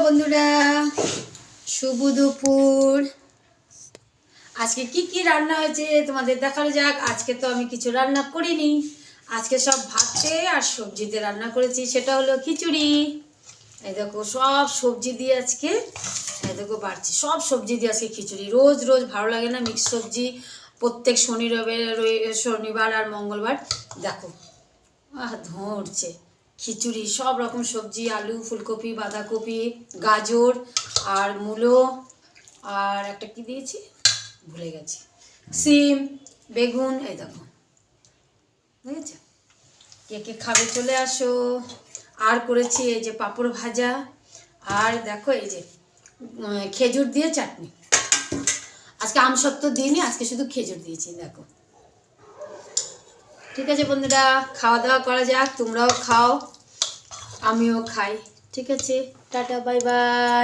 বন্ধুরা, শুভ দুপুর। আজকে কি কি রান্না হয়েছে তোমাদের দেখানো যাক। আজকে তো আমি কিছু রান্না করিনি, আজকে সব ভাতে আর সবজিতে রান্না করেছি। সেটা হলো খিচুড়ি। এই দেখো সব সবজি দিয়ে আজকে, এই দেখো বাড়ছি সব সবজি দিয়ে আজকে খিচুড়ি। রোজ রোজ ভালো লাগে না মিক্স সবজি, প্রত্যেক শনিবার আর মঙ্গলবার। দেখো ধরছে খিচুড়ি, সব রকম সবজি, আলু, ফুলকপি, বাঁধাকপি, গাজর আর মূলো, আর একটা কি দিয়েছি ভুলে গেছি, সিম, বেগুন। এই দেখো বুঝেছ, কে কে খাবে চলে আসো। আর করেছি এই যে পাঁপড় ভাজা, আর দেখো এই যে খেজুর দিয়ে চাটনি। আজকে আমসত্ত্ব দিইনি, আজকে শুধু খেজুর দিয়েছি। দেখো ঠিক আছে বন্ধুরা, খাওয়া দাওয়া করা যাক। তোমরাও খাও, আমিও খাই। ঠিক আছে, টাটা, বাই বাই।